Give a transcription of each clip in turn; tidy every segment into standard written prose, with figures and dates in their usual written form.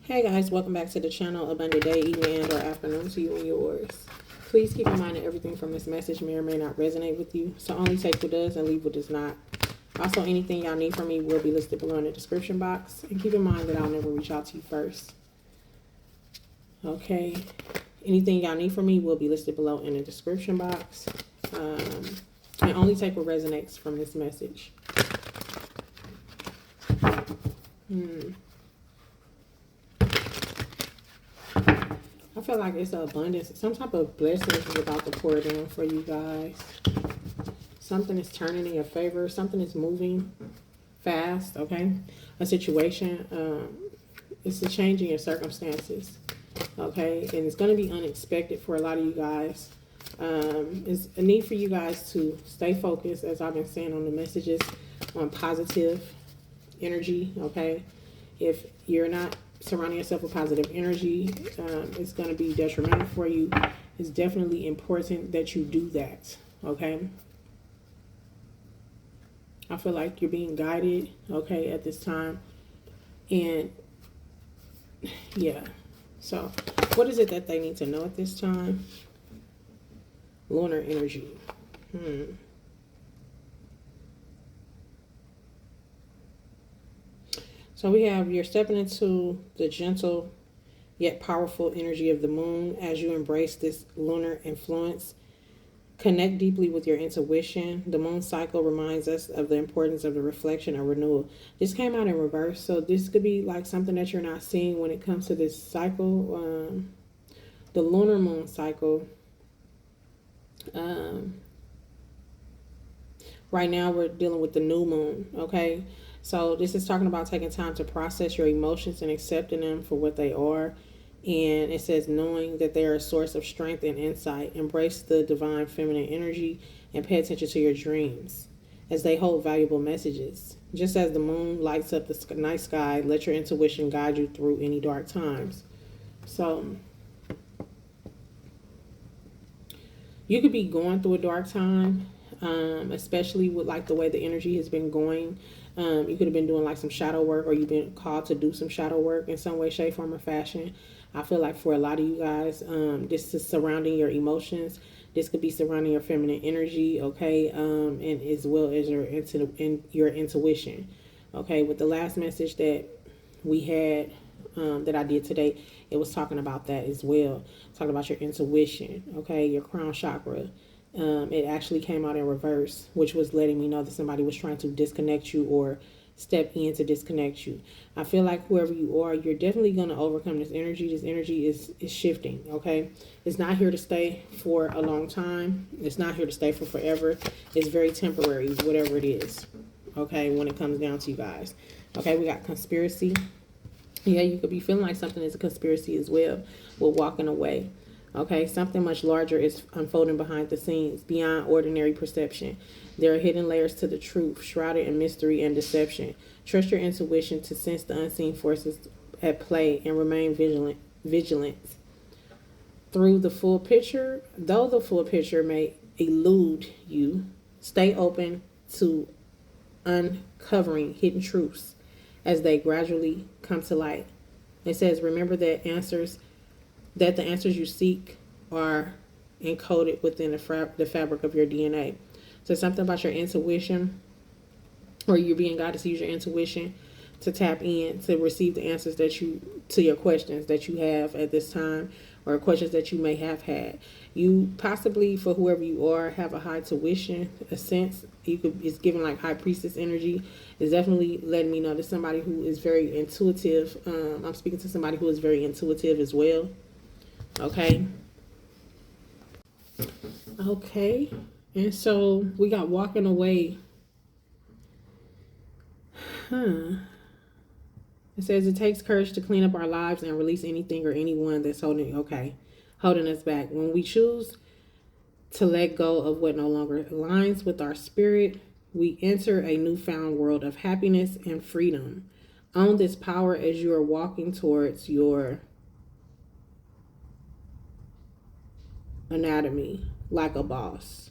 Hey guys, welcome back to the channel. Abundant day, evening, and or afternoon to you and yours. Please keep in mind that everything from this message may or may not resonate with you, so only take what does and leave what does not. Also, anything y'all need from me will be listed below in the description box, and keep in mind that I'll never reach out to you first. Okay, anything y'all need from me will be listed below in the description box, and only take what resonates from this message. I feel like it's an abundance. Some type of blessing is about to pour down for you guys. Something is turning in your favor. Something is moving fast, okay? A situation, it's a change in your circumstances, okay? And it's going to be unexpected for a lot of you guys. It's a need for you guys to stay focused, as I've been saying on the messages, on positive energy, okay? If you're not surrounding yourself with positive energy, it's going to be detrimental for you. It's definitely important that you do that, okay? I feel like you're being guided, okay, at this time. And yeah, so what is it that they need to know at this time? Lunar energy. So we have, you're stepping into the gentle yet powerful energy of the moon as you embrace this lunar influence. Connect deeply with your intuition. The moon cycle reminds us of the importance of the reflection or renewal. This came out in reverse, so this could be like something that you're not seeing when it comes to this cycle. The lunar moon cycle. Right now we're dealing with the new moon, okay? So this is talking about taking time to process your emotions and accepting them for what they are. And it says knowing that they are a source of strength and insight. Embrace the divine feminine energy and pay attention to your dreams as they hold valuable messages. Just as the moon lights up the night sky, let your intuition guide you through any dark times. So you could be going through a dark time, especially with like the way the energy has been going. You could have been doing like some shadow work, or you've been called to do some shadow work in some way, shape, form, or fashion. I feel like for a lot of you guys, this is surrounding your emotions. This could be surrounding your feminine energy, okay, and as well as your intuition, okay. With the last message that we had, that I did today, it was talking about that as well. Talking about your intuition, okay, your crown chakra. It actually came out in reverse, which was letting me know that somebody was trying to disconnect you or step in to disconnect you. I feel like whoever you are, you're definitely going to overcome this energy. This energy is shifting, okay? It's not here to stay for a long time. It's not here to stay for forever. It's very temporary, whatever it is, okay, when it comes down to you guys. Okay, we got conspiracy. Yeah, you could be feeling like something is a conspiracy as well with walking away. Okay, something much larger is unfolding behind the scenes, beyond ordinary perception. There are hidden layers to the truth, shrouded in mystery and deception. Trust your intuition to sense the unseen forces at play and remain vigilant. Through the full picture, though the full picture may elude you, stay open to uncovering hidden truths as they gradually come to light. It says, remember that the answers you seek are encoded within the fabric of your DNA. So something about your intuition, or you're being guided to use your intuition to tap in to receive the answers to your questions that you have at this time, or questions that you may have had. You possibly, for whoever you are, have a high tuition, a sense. It's giving like high priestess energy. It's definitely letting me know that somebody who is very intuitive. I'm speaking to somebody who is very intuitive as well. Okay. Okay. And so we got walking away. It says it takes courage to clean up our lives and release anything or anyone that's holding us back. When we choose to let go of what no longer aligns with our spirit, we enter a newfound world of happiness and freedom. Own this power as you are walking towards your anatomy like a boss.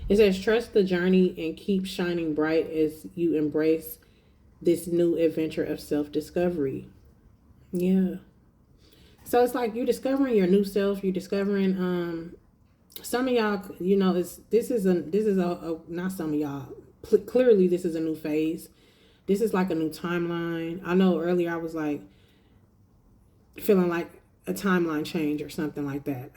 It says trust the journey and keep shining bright as you embrace this new adventure of self-discovery. Yeah. So it's like you're discovering your new self. You're discovering some of y'all, you know, this is a not some of y'all. Clearly, this is a new phase. This is like a new timeline. I know earlier I was like feeling like a timeline change or something like that.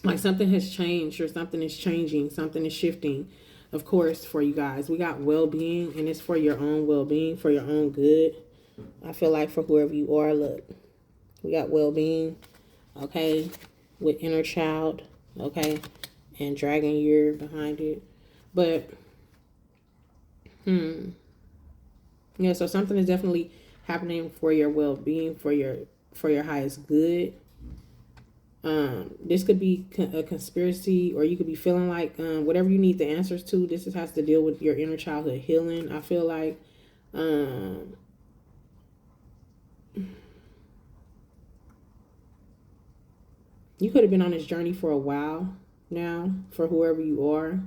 Like something has changed or something is changing, something is shifting. Of course, for you guys, we got well-being, and it's for your own well-being, for your own good. I feel like for whoever you are, look, we got well-being, okay, with inner child, okay, and dragon year behind it. But yeah, so something is definitely happening for your well-being, for your highest good. This could be a conspiracy, or you could be feeling like whatever you need the answers to. This has to deal with your inner childhood healing. I feel like you could have been on this journey for a while now, for whoever you are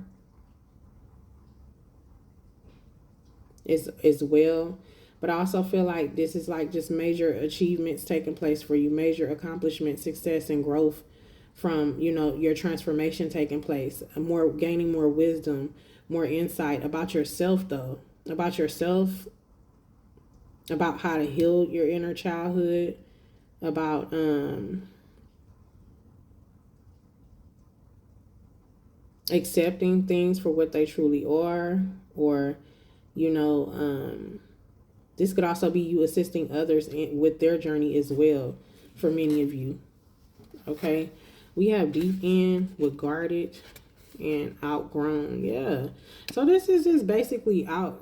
as well. But I also feel like this is like just major achievements taking place for you, major accomplishment, success, and growth from, you know, your transformation taking place, gaining more wisdom, more insight about yourself, though, about yourself, about how to heal your inner childhood, about accepting things for what they truly are, or, you know, this could also be you assisting others with their journey as well, for many of you. Okay, we have deep in with guarded and outgrown. Yeah, so this is just basically a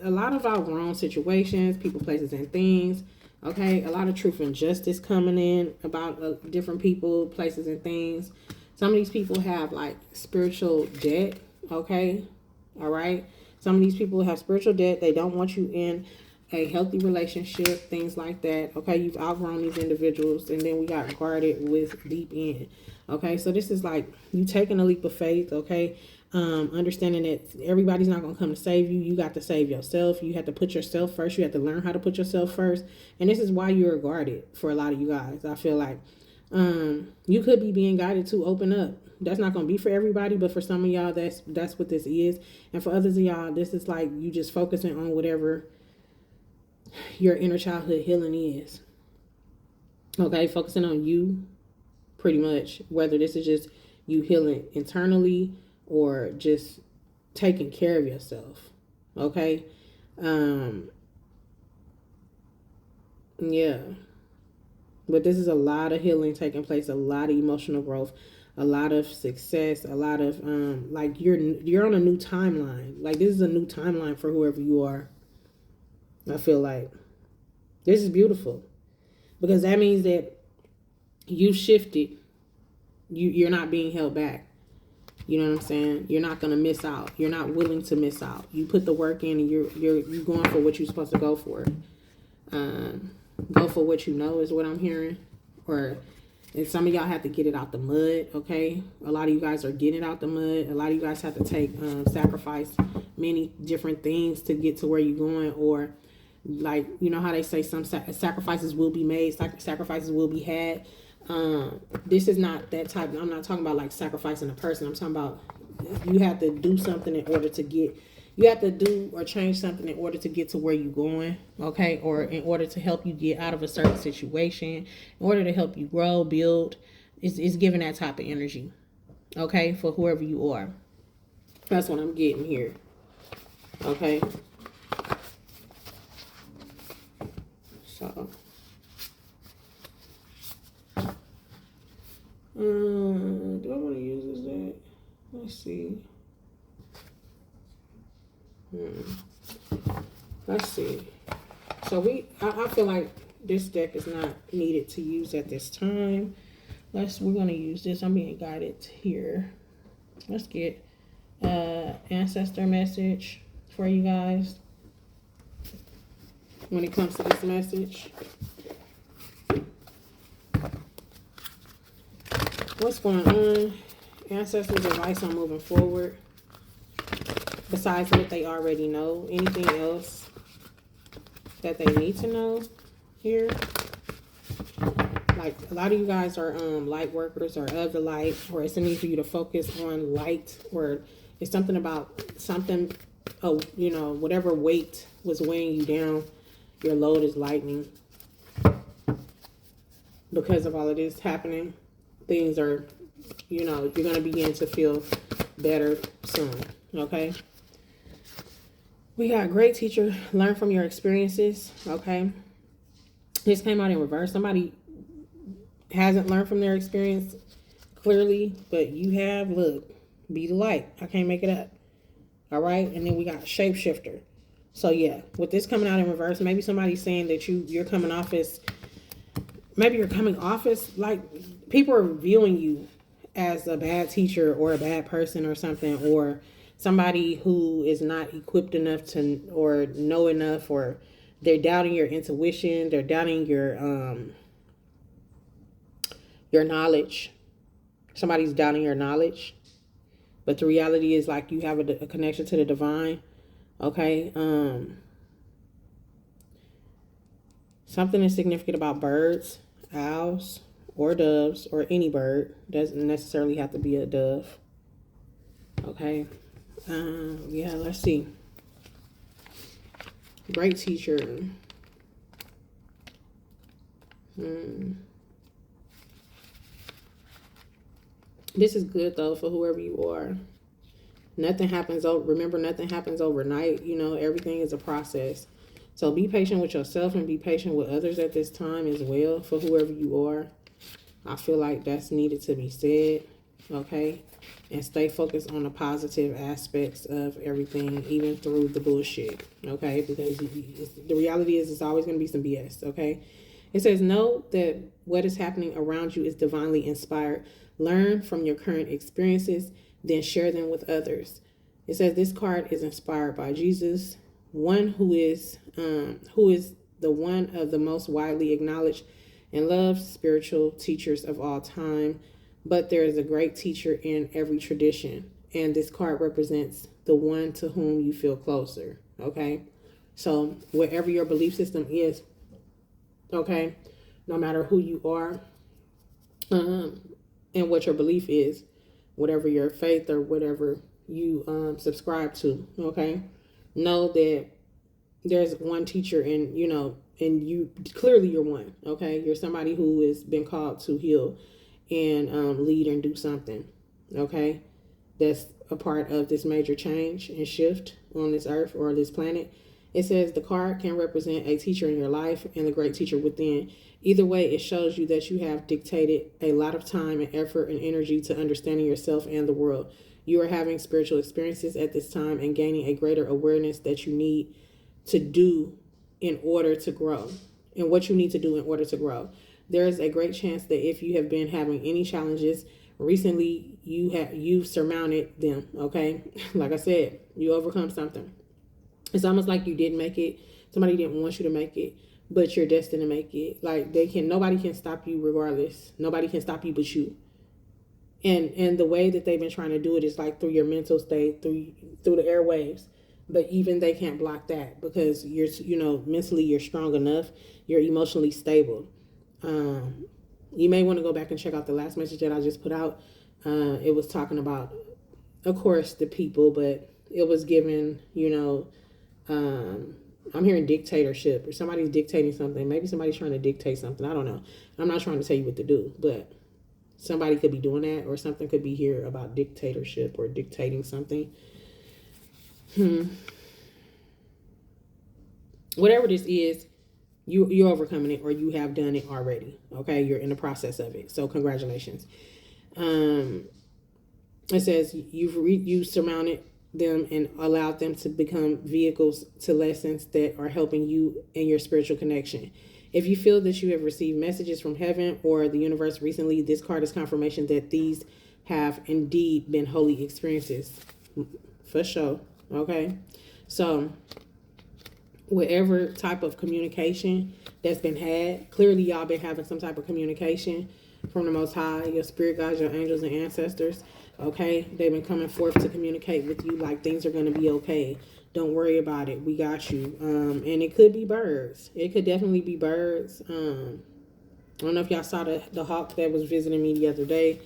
lot of outgrown situations, people, places, and things. Okay, a lot of truth and justice coming in about different people, places, and things. Some of these people have like spiritual debt. Okay, all right. Some of these people have spiritual debt. They don't want you in a healthy relationship, things like that. Okay, you've outgrown these individuals, and then we got guarded with deep in. Okay, so this is like you taking a leap of faith. Okay, understanding that everybody's not going to come to save you. You got to save yourself. You have to put yourself first. You have to learn how to put yourself first, and this is why you're guarded for a lot of you guys. I feel like you could be being guided to open up. That's not going to be for everybody, but for some of y'all, that's what this is. And for others of y'all, this is like you just focusing on whatever your inner childhood healing is. Okay, focusing on you, pretty much, whether this is just you healing internally or just taking care of yourself. Okay, yeah, but this is a lot of healing taking place, a lot of emotional growth, a lot of success, a lot of like you're on a new timeline. Like this is a new timeline for whoever you are. I feel like this is beautiful, because that means that you shifted. You're not being held back. You know what I'm saying? You're not gonna miss out. You're not willing to miss out. You put the work in, and you're going for what you're supposed to go for. Go for what you know is what I'm hearing. And some of y'all have to get it out the mud. Okay, a lot of you guys are getting it out the mud. A lot of you guys have to take sacrifice many different things to get to where you're going, or like, you know how they say some sacrifices will be made, sacrifices will be had. This is not that type. I'm not talking about like sacrificing a person. I'm talking about you have to do something in order to get, you have to do or change something in order to get to where you're going. Okay, or in order to help you get out of a certain situation, in order to help you grow, build. It's giving that type of energy. Okay, for whoever you are. That's what I'm getting here. Okay. So, do I want to use this deck? Let's see. Let's see. So I feel like this deck is not needed to use at this time. We're gonna use this. I'm being guided here. Let's get ancestor message for you guys when it comes to this message. What's going on? Ancestors' advice on moving forward, besides what they already know. Anything else that they need to know? here. Like a lot of you guys are light workers or of the light, or it's a need for you to focus on light, or it's something about something, oh, you know, whatever weight was weighing you down, your load is lightening. Because of all of this happening, things are, you know, you're going to begin to feel better soon, okay? We got great teacher, learn from your experiences, okay? This came out in reverse. Somebody hasn't learned from their experience clearly, but you have. Look, be the light. I can't make it up. All right, and then we got shapeshifter. So yeah, with this coming out in reverse, maybe somebody's saying that you're coming off as, maybe you're coming off as like people are viewing you as a bad teacher or a bad person or something, or somebody who is not equipped enough to or know enough, or they're doubting your intuition, they're doubting your knowledge. Somebody's doubting your knowledge, but the reality is like you have a connection to the divine. Okay, something is significant about birds, owls, or doves, or any bird. Doesn't necessarily have to be a dove. Okay, yeah, let's see. Great teacher. This is good though for whoever you are. Nothing happens remember, nothing happens overnight. You know, everything is a process. So be patient with yourself and be patient with others at this time as well for whoever you are. I feel like that's needed to be said, okay? And stay focused on the positive aspects of everything, even through the bullshit, okay? Because the reality is it's always going to be some BS, okay? It says, know that what is happening around you is divinely inspired. Learn from your current experiences, then share them with others. It says this card is inspired by Jesus, one who is the one of the most widely acknowledged and loved spiritual teachers of all time. But there is a great teacher in every tradition, and this card represents the one to whom you feel closer. Okay, so whatever your belief system is, okay, no matter who you are, and what your belief is, whatever your faith or whatever you subscribe to, okay, know that there's one teacher, and you know, and you clearly you're one, okay, you're somebody who has been called to heal and lead and do something, okay, that's a part of this major change and shift on this earth or this planet. It says the card can represent a teacher in your life and the great teacher within. Either way, it shows you that you have dictated a lot of time and effort and energy to understanding yourself and the world. You are having spiritual experiences at this time and gaining a greater awareness that you need to do in order to grow, and what you need to do in order to grow. There is a great chance that if you have been having any challenges recently, you've surmounted them, okay? Like I said, you overcome something. It's almost like you didn't make it. Somebody didn't want you to make it, but you're destined to make it. Like nobody can stop you regardless. Nobody can stop you but you. And the way that they've been trying to do it is like through your mental state, through the airwaves. But even they can't block that because mentally you're strong enough. You're emotionally stable. You may want to go back and check out the last message that I just put out. It was talking about, of course, the people, but it was given, I'm hearing dictatorship, or somebody's dictating something. Maybe somebody's trying to dictate something. I don't know. I'm not trying to tell you what to do, but somebody could be doing that, or something could be here about dictatorship or dictating something. Whatever this is, you're overcoming it, or you have done it already. Okay, you're in the process of it. So congratulations. It says you've surmounted them and allowed them to become vehicles to lessons that are helping you in your spiritual connection. If you feel that you have received messages from heaven or the universe recently, this card is confirmation that these have indeed been holy experiences. For sure. Okay. So whatever type of communication that's been had, clearly y'all been having some type of communication from the Most High, your spirit guides, your angels and ancestors. Okay, they've been coming forth to communicate with you like things are going to be okay. Don't worry about it. We got you. And it could be birds. It could definitely be birds. I don't know if y'all saw the hawk that was visiting me the other day.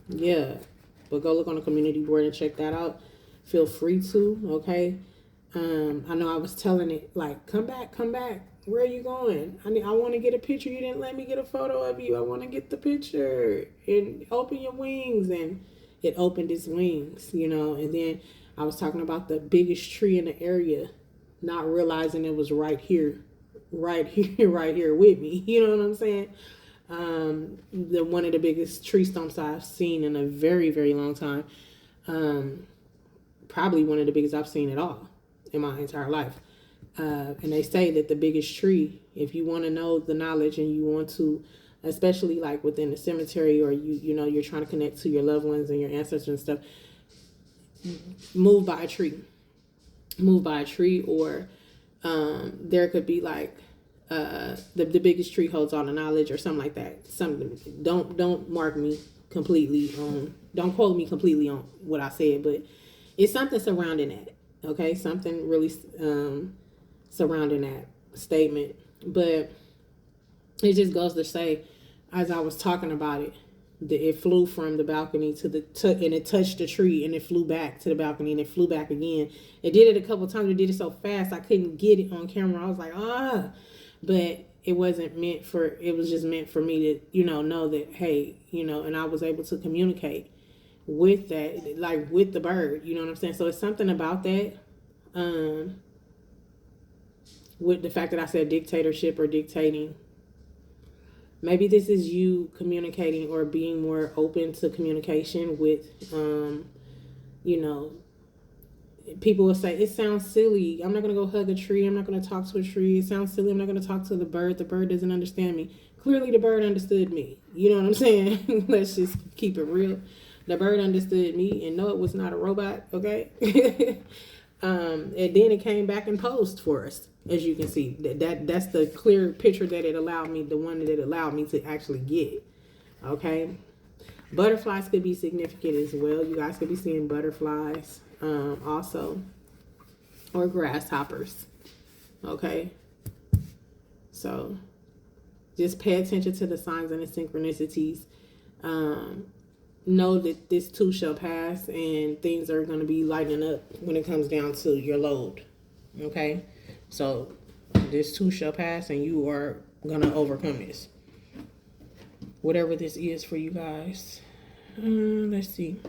Yeah, but go look on the community board and check that out. Feel free to, okay? I know I was telling it, like, come back. Where are you going? I want to get a picture. You didn't let me get a photo of you. I want to get the picture. And open your wings. And it opened its wings, you know. And then I was talking about the biggest tree in the area, not realizing it was right here right here with me. You know what I'm saying? The one of the biggest tree stumps I've seen in a very, very long time. Probably one of the biggest I've seen at all in my entire life. And they say that the biggest tree, if you want to know the knowledge and you want to, especially like within the cemetery, or you know, you're trying to connect to your loved ones and your ancestors and stuff, move by a tree. Or there could be like the biggest tree holds all the knowledge or something like that. Something. Don't mark me completely on. Don't quote me completely on what I said, but it's something surrounding that. Okay, something really surrounding that statement. But it just goes to say, as I was talking about it, it flew from the balcony to and it touched the tree, and it flew back to the balcony, and it flew back again. It did it a couple times. It did it so fast I couldn't get it on camera. I was like, but it wasn't meant for. It was just meant for me to, know that, hey, and I was able to communicate with that, like with the bird. You know what I'm saying? So it's something about that. With the fact that I said dictatorship or dictating. Maybe this is you communicating or being more open to communication with, people will say, it sounds silly. I'm not going to go hug a tree. I'm not going to talk to a tree. It sounds silly. I'm not going to talk to the bird. The bird doesn't understand me. Clearly, the bird understood me. You know what I'm saying? Let's just keep it real. The bird understood me, and no, it was not a robot, okay? And then it came back in post for us. As you can see, that's the clear picture that it allowed me, the one that it allowed me to actually get. Okay. Butterflies could be significant as well. You guys could be seeing butterflies also, or grasshoppers. Okay. So just pay attention to the signs and the synchronicities. Know that this too shall pass, and things are going to be lightening up when it comes down to your load. Okay. So this too shall pass, and you are going to overcome this. Whatever this is for you guys. Let's see.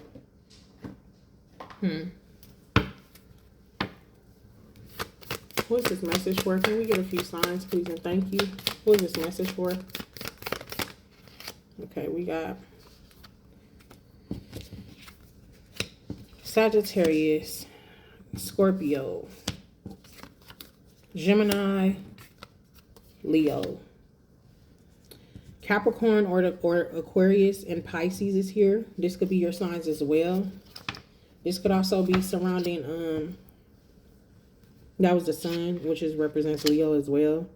What's this message for? Can we get a few signs, please, and thank you? What is this message for? Okay, we got Sagittarius, Scorpio, Gemini, Leo, Capricorn or Aquarius and Pisces is here. This could be your signs as well. This could also be surrounding, that was the sun, which represents Leo as well.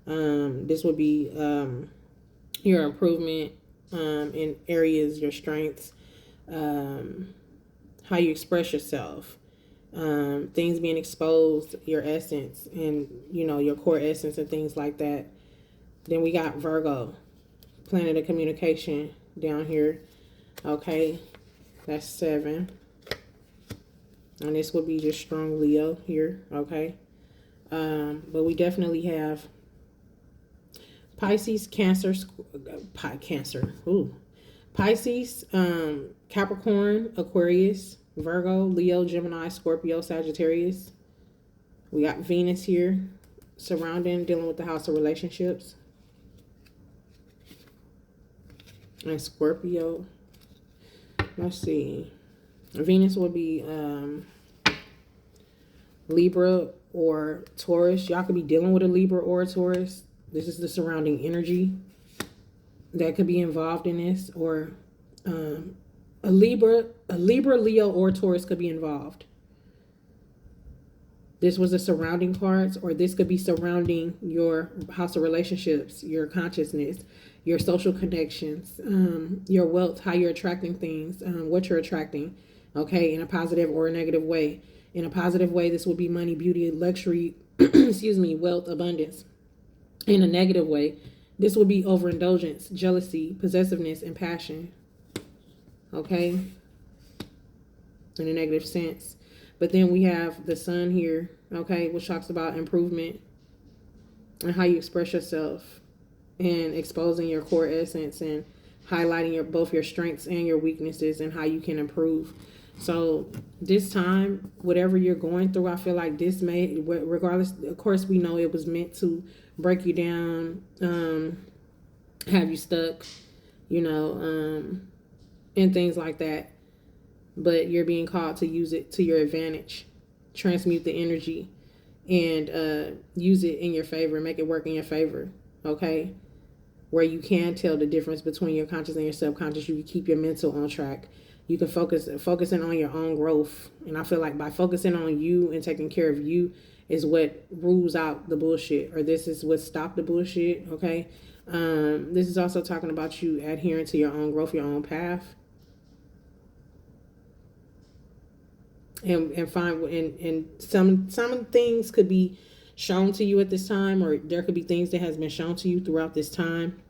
This would be your improvement in areas, your strengths, how you express yourself. Things being exposed, your essence, and your core essence and things like that. Then we got Virgo, planet of communication down here. Okay, that's 7, and this would be just strong Leo here. Okay, but we definitely have Pisces, Pisces, Capricorn, Aquarius, Virgo, Leo, Gemini, Scorpio, Sagittarius. We got Venus here surrounding, dealing with the house of relationships. And Scorpio. Let's see. Venus will be Libra or Taurus. Y'all could be dealing with a Libra or a Taurus. This is the surrounding energy that could be involved in this, or a Libra, Leo, or Taurus could be involved. This was the surrounding parts, or this could be surrounding your house of relationships, your consciousness, your social connections, your wealth, how you're attracting things, what you're attracting, okay, in a positive or a negative way. In a positive way, this would be money, beauty, luxury, excuse me, wealth, abundance. In a negative way, this would be overindulgence, jealousy, possessiveness, and passion. Okay? In a negative sense. But then we have the sun here, okay, which talks about improvement and how you express yourself and exposing your core essence and highlighting both your strengths and your weaknesses and how you can improve. So this time, whatever you're going through, I feel like this may, regardless, of course, we know it was meant to break you down, have you stuck, and things like that. But you're being called to use it to your advantage, transmute the energy, and use it in your favor, make it work in your favor, okay? Where you can tell the difference between your conscious and your subconscious. You can keep your mental on track. You can focusing on your own growth. And I feel like by focusing on you and taking care of you is what rules out the bullshit, or this is what stopped the bullshit, okay? This is also talking about you adhering to your own growth, your own path. And find and some things could be shown to you at this time, or there could be things that has been shown to you throughout this time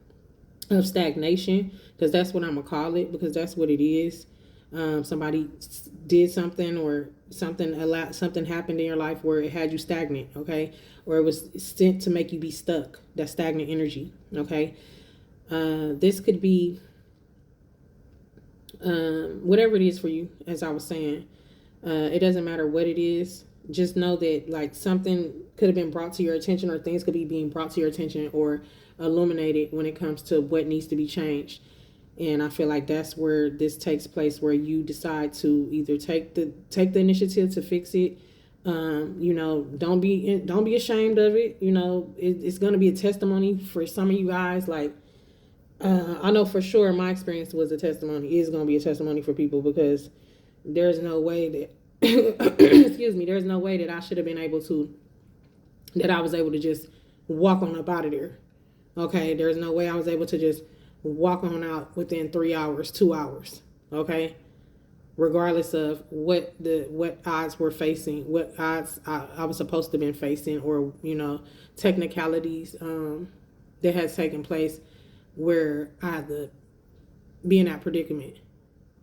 of stagnation, because that's what I'm gonna call it, because that's what it is. Somebody did something, or something happened in your life where it had you stagnant, okay, or it was sent to make you be stuck. That stagnant energy, okay. This could be whatever it is for you, as I was saying. It doesn't matter what it is. Just know that like something could have been brought to your attention, or things could be being brought to your attention or illuminated when it comes to what needs to be changed. And I feel like that's where this takes place, where you decide to either take the initiative to fix it. Don't be ashamed of it. It's going to be a testimony for some of you guys. Like, I know for sure my experience was a testimony. It is going to be a testimony for people, because there's no way that excuse me, there's no way that I should have been able to, that I was able to just walk on up out of there. Okay, there's no way I was able to just walk on out within 3 hours, 2 hours. Okay, regardless of what odds we're facing, what odds I was supposed to have been facing, or technicalities that has taken place where I had to be in that predicament.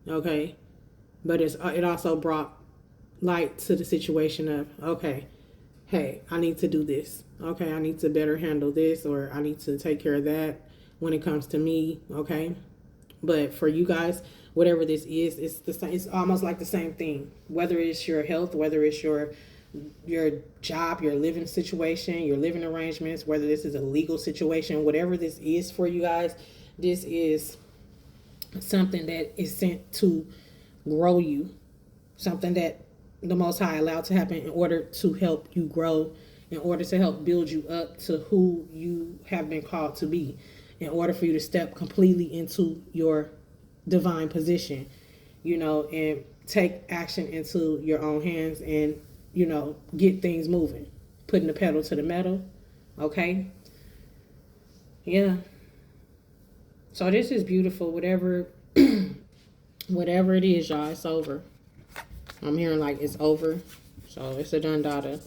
Okay, but it also brought light to the situation of, okay, hey, I need to do this. Okay, I need to better handle this, or I need to take care of that when it comes to me. Okay, but for you guys, whatever this is, it's the same. It's almost like the same thing. Whether it's your health, whether it's your job, your living situation, your living arrangements, whether this is a legal situation, whatever this is for you guys, this is something that is sent to grow you, something that the Most High allowed to happen in order to help you grow, in order to help build you up to who you have been called to be, in order for you to step completely into your divine position, and take action into your own hands and, get things moving, putting the pedal to the metal. Okay. Yeah. So this is beautiful. Whatever it is, y'all, it's over. I'm hearing like it's over. So it's a done data.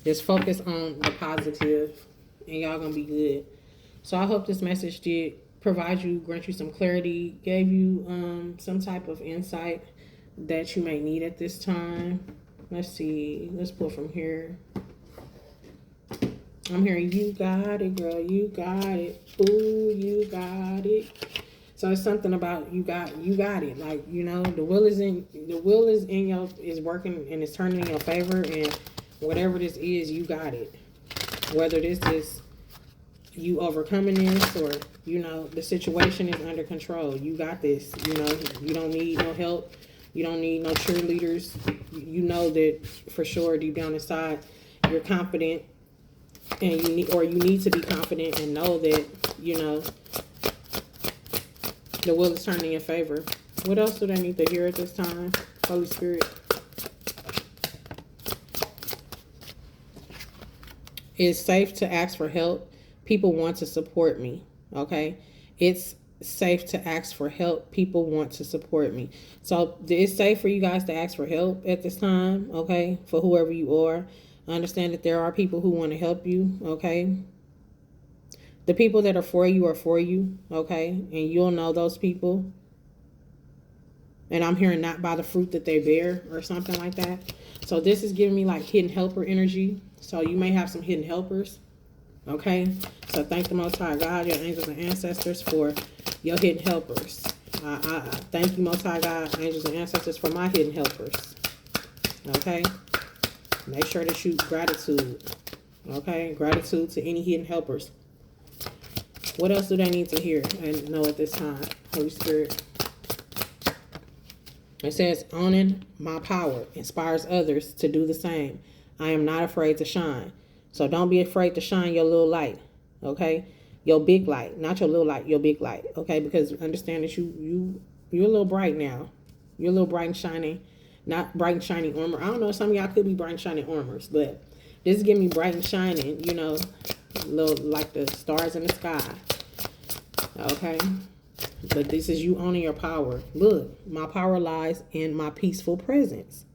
Just focus on the positive and y'all gonna be good. So I hope this message did provide you, grant you some clarity, gave you some type of insight that you may need at this time. Let's see. Let's pull from here. I'm hearing you got it, girl. You got it. Ooh, you got it. So it's something about you got it. Like, the will is working and it's turning in your favor, and whatever this is, you got it. Whether this is you overcoming this, or the situation is under control. You got this. You don't need no help. You don't need no cheerleaders. You know that for sure deep down inside you're confident, and you need to be confident and know that the will is turning in your favor. What else do they need to hear at this time, Holy Spirit? It's safe to ask for help. People want to support me. Okay, it's safe to ask for help. People want to support me. So it's safe for you guys to ask for help at this time, okay? For whoever you are. I understand that there are people who want to help you, okay? The people that are for you, okay? And you'll know those people. And I'm hearing not by the fruit that they bear or something like that. So this is giving me like hidden helper energy. So you may have some hidden helpers. Okay. So thank the Most High God, your angels and ancestors for your hidden helpers. I thank you, Most High God, angels and ancestors for my hidden helpers. Okay. Make sure to shoot gratitude. Okay. Gratitude to any hidden helpers. What else do they need to hear and know at this time? Holy Spirit. It says, owning my power inspires others to do the same. I am not afraid to shine. So don't be afraid to shine your little light, okay? Your big light, not your little light, your big light, okay? Because understand that you're a little bright now. You're a little bright and shining, not bright and shining armor. I don't know, some of y'all could be bright and shining armors, but this is giving me bright and shining, you know, little like the stars in the sky, okay? But this is you owning your power. Look, my power lies in my peaceful presence.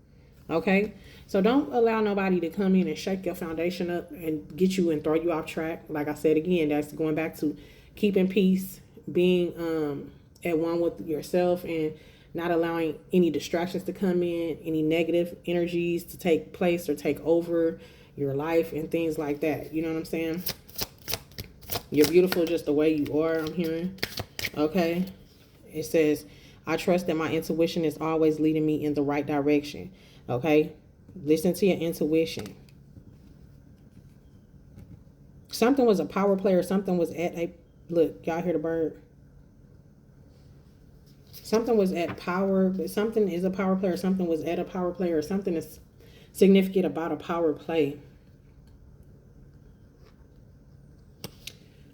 Okay? So don't allow nobody to come in and shake your foundation up and get you and throw you off track. Like I said again, that's going back to keeping peace, being at one with yourself, and not allowing any distractions to come in, any negative energies to take place or take over your life and things like that. You know what I'm saying? You're beautiful just the way you are, I'm hearing. Okay, it says, I trust that my intuition is always leading me in the right direction. Okay, listen to your intuition. Something was a power play or something was at a, look, y'all hear the bird? Something was at power, but something is a power play or something was at a power play or something is significant about a power play.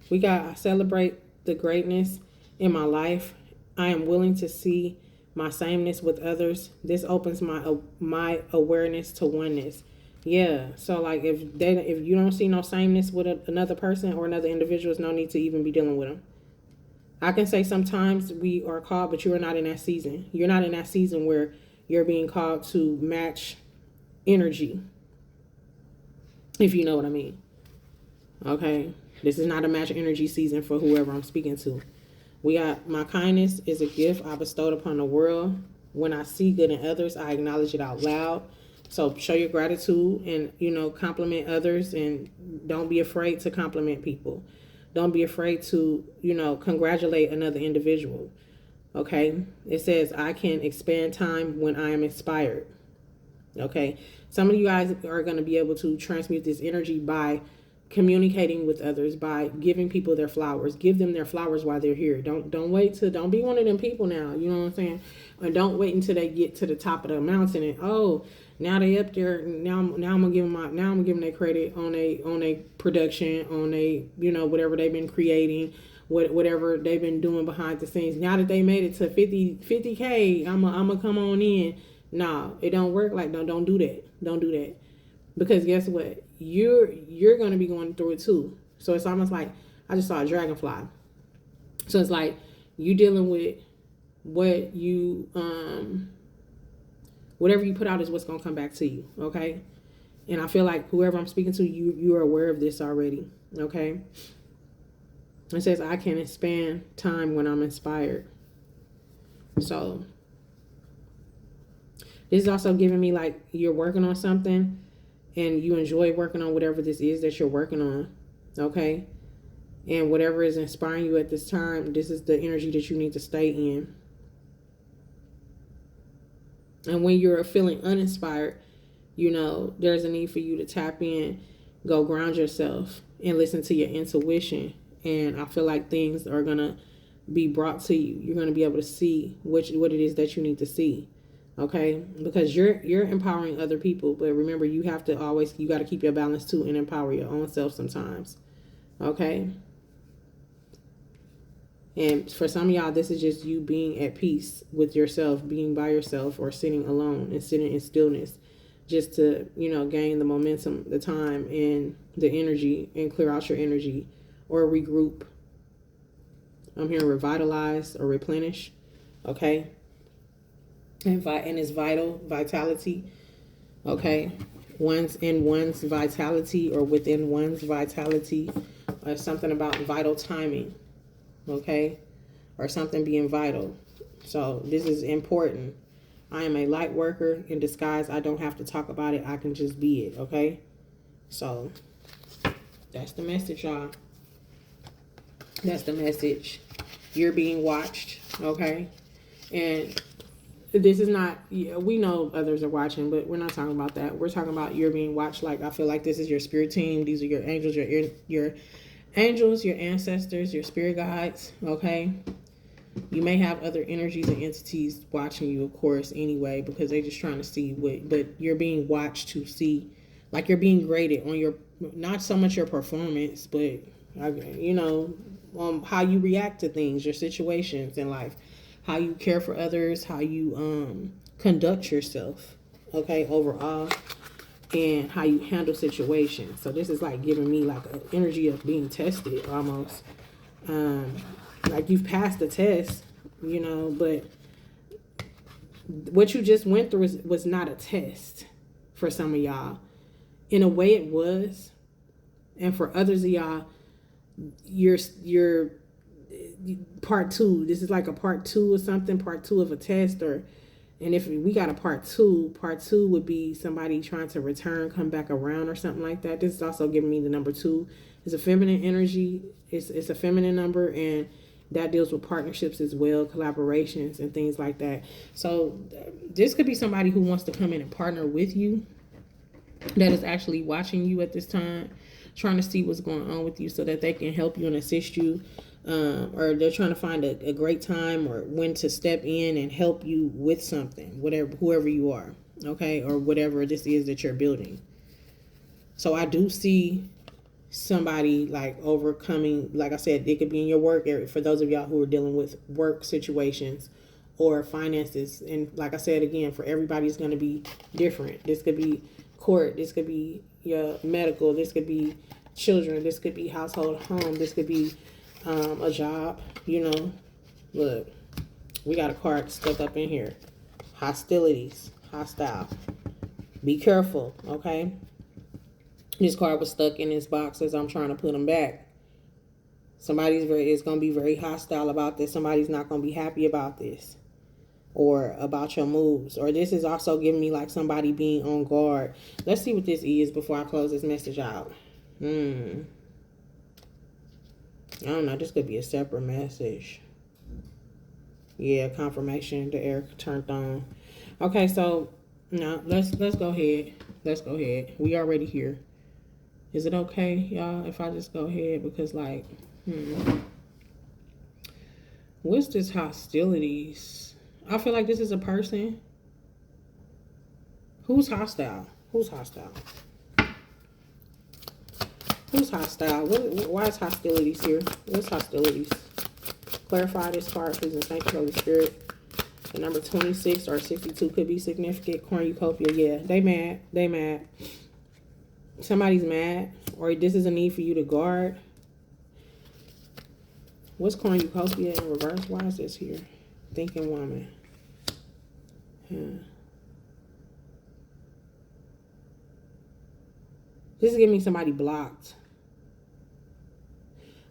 We got, I celebrate the greatness in my life. I am willing to see my sameness with others. This opens my awareness to oneness. Yeah, so like if you don't see no sameness with another person or another individual, there's no need to even be dealing with them. I can say sometimes we are called, but you are not in that season. You're not in that season where you're being called to match energy, if you know what I mean. Okay, this is not a match energy season for whoever I'm speaking to. We got, my kindness is a gift I bestowed upon the world. When I see good in others, I acknowledge it out loud. So show your gratitude and, you know, compliment others, and don't be afraid to compliment people. Don't be afraid to, you know, congratulate another individual. Okay. It says, I can expand time when I am inspired. Okay. Some of you guys are going to be able to transmute this energy by communicating with others, by giving people their flowers. Give them their flowers while they're here. Don't be one of them people now, you know what I'm saying? Or don't wait until they get to the top of the mountain and, oh, now they up there, now I'm gonna give them their credit on a production, on a, you know, whatever they've been creating, whatever they've been doing behind the scenes. Now that they made it to 50K, I'm gonna come on in. Nah, it don't work like that. Don't do that. Because guess what? You're going to be going through it too. So it's almost like, I just saw a dragonfly. So it's like you dealing with what you, whatever you put out is what's going to come back to you. Okay. And I feel like whoever I'm speaking to, you are aware of this already. Okay. It says, I can expand time when I'm inspired. So this is also giving me like you're working on something and you enjoy working on whatever this is that you're working on, okay? And whatever is inspiring you at this time, this is the energy that you need to stay in. And when you're feeling uninspired, you know, there's a need for you to tap in, go ground yourself, and listen to your intuition. And I feel like things are going to be brought to you. You're going to be able to see what it is that you need to see. Okay, because you're empowering other people, but remember, you got to keep your balance too and empower your own self sometimes. Okay, and for some of y'all, this is just you being at peace with yourself, being by yourself, or sitting alone and sitting in stillness, just to, you know, gain the momentum, the time, and the energy, and clear out your energy, or regroup. I'm hearing revitalize or replenish. Okay. And it's vitality. Okay. One's vitality or within one's vitality. Or something about vital timing. Okay. Or something being vital. So this is important. I am a light worker in disguise. I don't have to talk about it. I can just be it. Okay. So that's the message, y'all. That's the message. You're being watched. Okay. And this is not, we know others are watching, but we're not talking about that. We're talking about you're being watched. Like, I feel like this is your spirit team. These are your angels, your angels, your ancestors, your spirit guides. Okay. You may have other energies and entities watching you, of course, anyway, because they're just trying to see what, but you're being watched to see, like you're being graded on your, not so much your performance, but, you know, how you react to things, your situations in life, how you care for others, how you conduct yourself, okay, overall, and how you handle situations. So this is like giving me like an energy of being tested almost. Like you've passed the test, you know, but what you just went through was not a test for some of y'all. In a way it was. And for others of y'all, you're part two. This is like a part two or something, part two of a test. And if we got a part two would be somebody trying to return, come back around or something like that. This is also giving me the number 2. It's a feminine energy. It's a feminine number, and that deals with partnerships as well, collaborations and things like that. So this could be somebody who wants to come in and partner with you, that is actually watching you at this time, trying to see what's going on with you so that they can help you and assist you. Or they're trying to find a great time or when to step in and help you with something, whoever you are, okay, or whatever this is that you're building. So I do see somebody like overcoming, like I said, it could be in your work area for those of y'all who are dealing with work situations or finances. And like I said again, for everybody it's going to be different. This could be court, this could be your medical, this could be children, this could be household home, this could be a job, you know. Look, we got a card stuck up in here. Hostilities, hostile. Be careful, okay? This card was stuck in this box as I'm trying to put them back. Somebody's is going to be very hostile about this. Somebody's not going to be happy about this or about your moves. Or this is also giving me like somebody being on guard. Let's see what this is before I close this message out. I don't know. This could be a separate message. Yeah, confirmation. The air turned on. Okay, so now let's go ahead. Let's go ahead. We already here. Is it okay, y'all, if I just go ahead? Because like, what's this hostilities? I feel like this is a person. Who's hostile? Who's hostile? Who's hostile? Why is hostilities here? What's hostilities? Clarify this card, please, and thank you, Holy Spirit. The number 26 or 62 could be significant. Cornucopia, yeah. They mad. They mad. Somebody's mad. Or this is a need for you to guard. What's cornucopia in reverse? Why is this here? Thinking woman. This is giving me somebody blocked.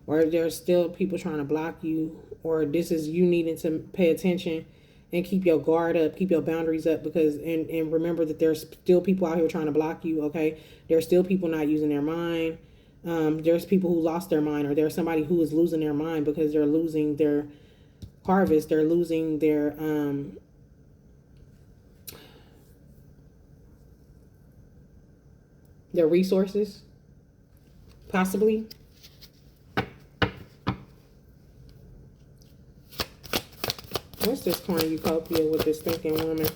Or there's still people trying to block you. Or this is you needing to pay attention and keep your guard up, keep your boundaries up, because and remember that there's still people out here trying to block you, okay? There's still people not using their mind. There's people who lost their mind, or there's somebody who is losing their mind because they're losing their harvest. They're losing their resources, possibly. What's this cornucopia with this thinking woman?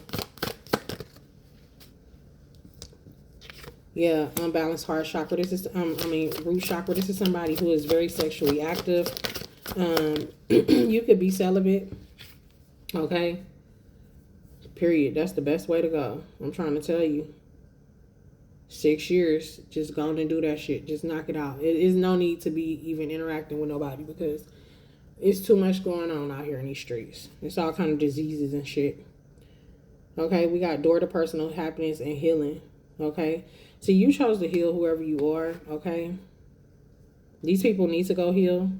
Yeah, unbalanced heart chakra. This is root chakra. This is somebody who is very sexually active. You could be celibate. Okay. Period. That's the best way to go. I'm trying to tell you. 6 years, just go and do that shit. Just knock it out. It is no need to be even interacting with nobody, because It's too much going on out here in these streets. It's all kind of diseases and shit. Okay, we got door to personal happiness and healing. Okay, so you chose to heal whoever you are. Okay, these people need to go heal,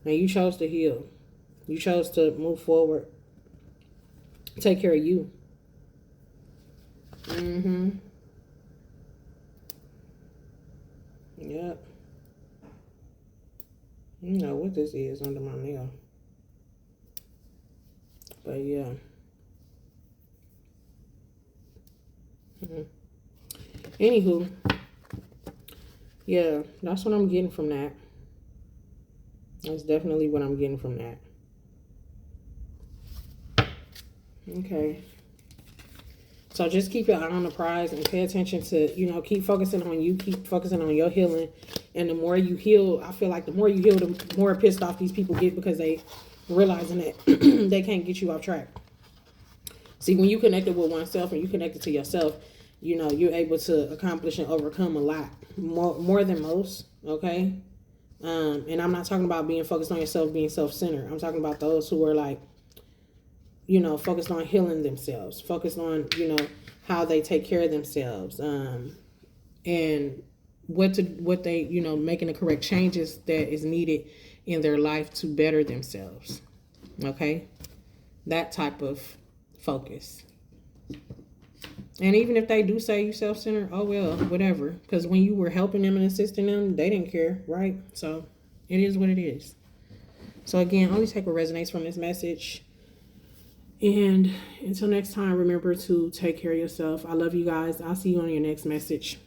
and you chose to heal. You chose to move forward. Take care of you. Yep. You know what this is under my nail. But yeah. Anywho, yeah, that's what I'm getting from that. That's definitely what I'm getting from that. Okay. So just keep your eye on the prize and pay attention to, you know, keep focusing on you, keep focusing on your healing. And the more you heal, I feel like the more you heal, the more pissed off these people get because they realizing that they can't get you off track. See, when you connected with oneself and you connected to yourself, you know, you're able to accomplish and overcome a lot more than most. Okay. And I'm not talking about being focused on yourself, being self-centered. I'm talking about those who are like, you know, focused on healing themselves, focused on, you know, how they take care of themselves, and what they, you know, making the correct changes that is needed in their life to better themselves. Okay, that type of focus. And even if they do say you self-centered, oh well, whatever. Because when you were helping them and assisting them, they didn't care, right? So it is what it is. So again, only take what resonates from this message. And until next time, remember to take care of yourself. I love you guys. I'll see you on your next message.